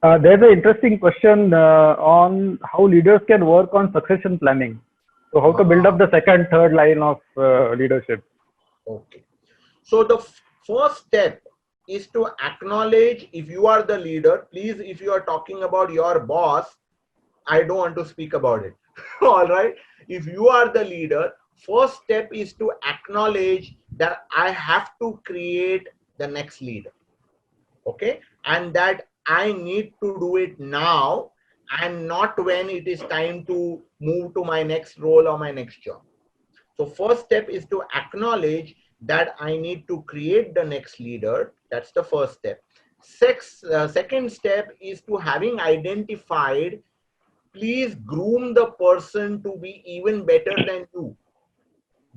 There's an interesting question on how leaders can work on succession planning. So how to build up the second, third line of leadership. Okay. So the first step is to acknowledge, if you are the leader, please, if you are talking about your boss, I don't want to speak about it. All right. If you are the leader, first step is to acknowledge that I have to create the next leader. Okay. And that I need to do it now and not when it is time to move to my next role or my next job. So first step is to acknowledge that I need to create the next leader. That's the first step. Second step is to, having identified, please groom the person to be even better than you.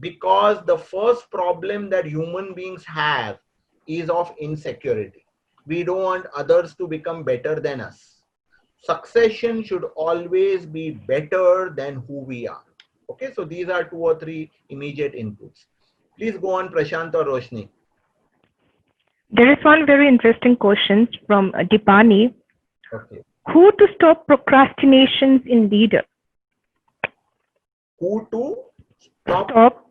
Because the first problem that human beings have is of insecurity. We don't want others to become better than us. Succession should always be better than who we are. Okay, so these are 2 or 3 immediate inputs. Please go on, Prashant or Roshni. There is one very interesting question from Dipani. Okay. Who to stop procrastinations in leader? Who to stop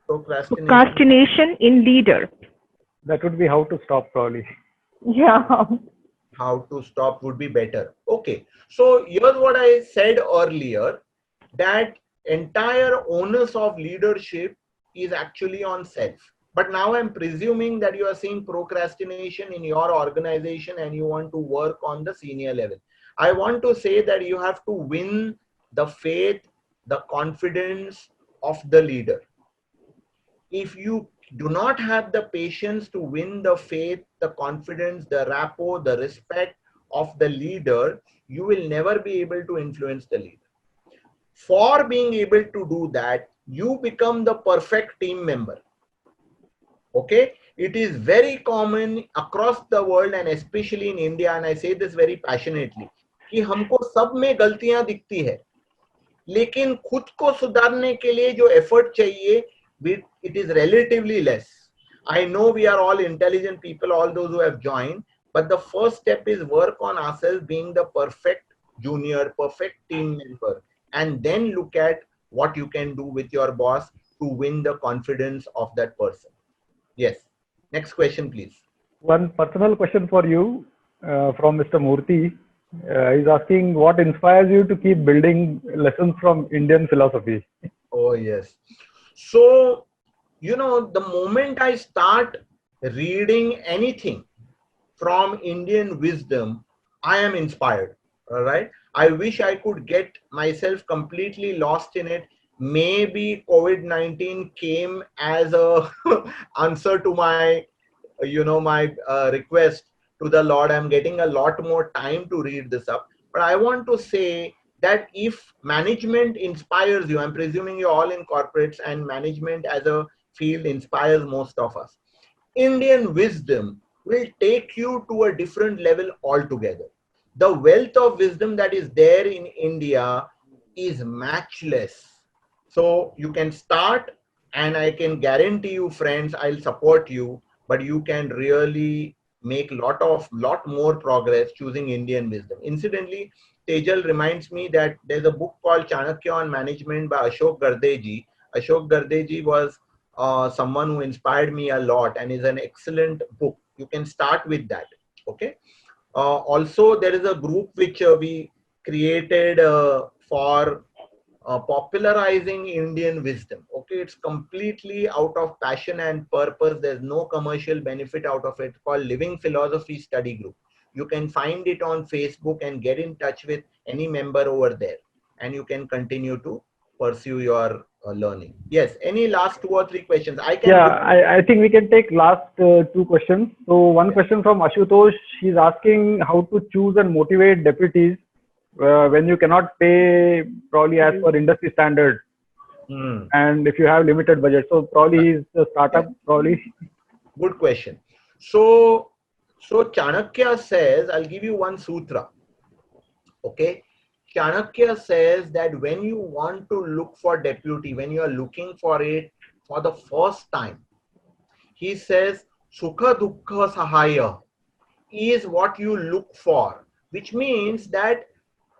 procrastination in leader? That would be how to stop, probably. Yeah. How to stop would be better. Okay. So here's what I said earlier, that entire onus of leadership is actually on self. But now I'm presuming that you are seeing procrastination in your organization and you want to work on the senior level. I want to say that you have to win the faith, the confidence of the leader. If you do not have the patience to win the faith, the confidence, the rapport, the respect of the leader, you will never be able to influence the leader. For being able to do that, you become the perfect team member. Okay, it is very common across the world and especially in India, and I say this very passionately, कि हमको सब में गलतियां दिखती है, लेकिन खुद को सुधारने के लिए जो एफर्ट चाहिए, it is relatively less. I know we are all intelligent people, all those who have joined, but the first step is work on ourselves being the perfect junior, perfect team member, and then look at what you can do with your boss to win the confidence of that person. Yes. Next question, please. One personal question for you from Mr. Murthy. He's asking what inspires you to keep building lessons from Indian philosophy? Oh, yes. So, you know, the moment I start reading anything from Indian wisdom, I am inspired. All right. I wish I could get myself completely lost in it. Maybe COVID-19 came as a answer to my, my request to the Lord. I'm getting a lot more time to read this up. But I want to say that if management inspires you, I'm presuming you're all in corporates and management as a field inspires most of us. Indian wisdom will take you to a different level altogether. The wealth of wisdom that is there in India is matchless. So you can start, and I can guarantee you, friends, I'll support you, but you can really make lot more progress choosing Indian wisdom. Incidentally, Tejal reminds me that there's a book called Chanakya on Management by Ashok Gardeji. Ashok Gardeji was someone who inspired me a lot and is an excellent book. You can start with that. Okay. Also, there is a group which we created for popularizing Indian wisdom. Okay, it's completely out of passion and purpose. There's no commercial benefit out of it. Called Living Philosophy Study Group. You can find it on Facebook and get in touch with any member over there, and you can continue to pursue your learning. Yes. Any last 2 or 3 questions? I can. Yeah, I think we can take last 2 questions. So one question from Ashutosh. He's asking how to choose and motivate deputies when you cannot pay probably as per industry standard, and if you have limited budget. So probably he's a startup. Probably. Good question. So Chanakya says, I'll give you one sutra. Okay. Chanakya says that when you want to look for deputy, when you are looking for it for the first time, he says, Sukha Dukkha Sahaya is what you look for, which means that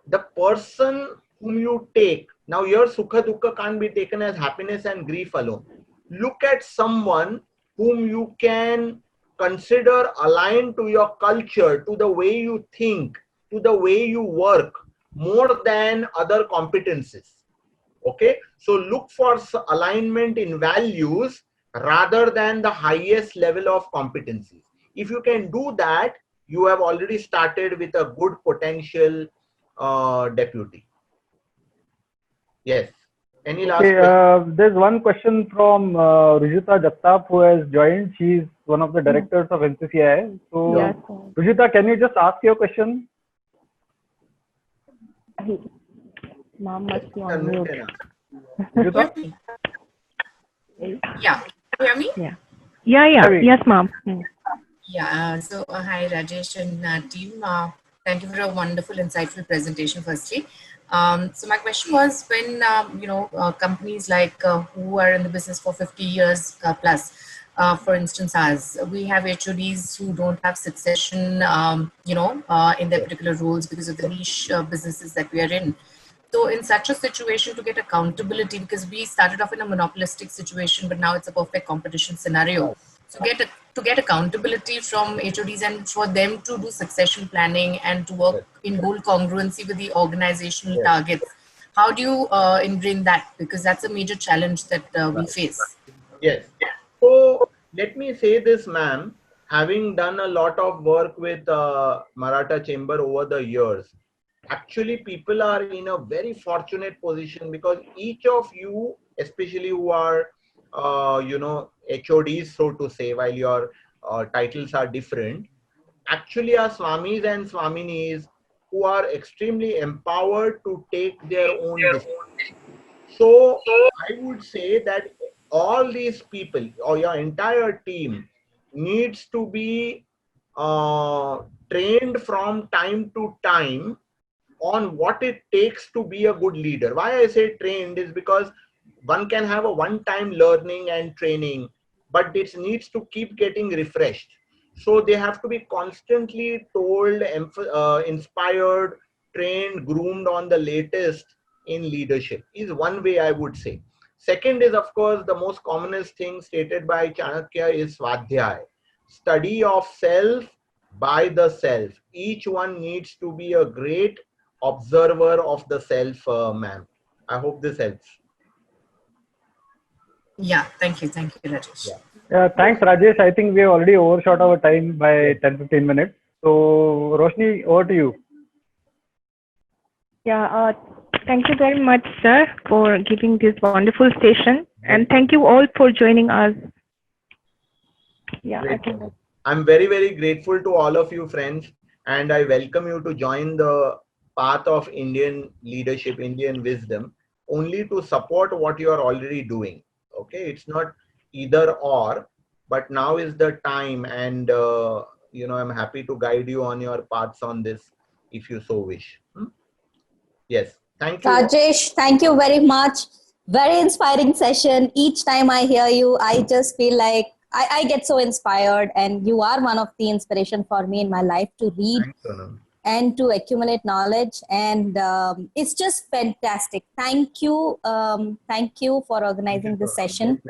the person whom you take, now your Sukha Dukkha can't be taken as happiness and grief alone. Look at someone whom you can consider aligned to your culture, to the way you think, to the way you work, more than other competencies. Okay, so look for alignment in values rather than the highest level of competencies. If you can do that, you have already started with a good potential deputy. Yes. Any last question? There's one question from Rujita Jattap, who has joined. She's one of the directors of NCCI. So, Yes. Rujita, can you just ask your question? Mom must be on mute. Rujita? Yeah, can you hear me? Yeah. Yes, ma'am. Yeah, so hi Rajesh and team. Thank you for a wonderful, insightful presentation firstly. So my question was when, companies like who are in the business for 50 years plus, for instance, as we have HODs who don't have succession, in their particular roles because of the niche businesses that we are in. So in such a situation, to get accountability, because we started off in a monopolistic situation, but now it's a perfect competition scenario. So to get accountability from HODs and for them to do succession planning and to work in full congruency with the organizational targets. How do you ingrain that? Because that's a major challenge that we face. Yes. So let me say this, ma'am. Having done a lot of work with Maratha Chamber over the years, actually people are in a very fortunate position because each of you, especially who are, HODs, so to say, while your titles are different, actually are Swamis and Swaminis who are extremely empowered to take their own decisions. So I would say that all these people or your entire team needs to be trained from time to time on what it takes to be a good leader. Why I say trained is because one can have a one-time learning and training, but it needs to keep getting refreshed. So they have to be constantly told, inspired, trained, groomed on the latest in leadership is one way I would say. Second is, of course, the most commonest thing stated by Chanakya is Svadhyay, study of self by the self. Each one needs to be a great observer of the self, ma'am. I hope this helps. Yeah, thank you, Rajesh. Yeah. Thanks, Rajesh. I think we have already overshot our time by 10-15 minutes. So, Roshni, over to you. Yeah, thank you very much, sir, for giving this wonderful session. And thank you all for joining us. Yeah, I think I'm very, very grateful to all of you, friends, and I welcome you to join the path of Indian leadership, Indian wisdom, only to support what you are already doing. Okay, it's not either or, but now is the time, and I'm happy to guide you on your paths on this if you so wish. Yes, thank you. Rajesh, thank you very much. Very inspiring session. Each time I hear you, I just feel like I get so inspired, and you are one of the inspiration for me in my life to read Thanks, Sonam. and to accumulate knowledge. And it's just fantastic. Thank you. Thank you for organizing this session.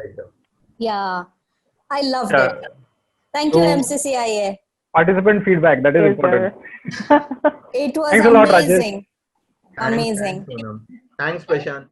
Yeah, I loved it. Thank you, MCCIA. Participant feedback, that is Yes, important. It was Thanks a lot, Rajesh. amazing. Thanks, Amazing. Sonam. Thanks, Prashant.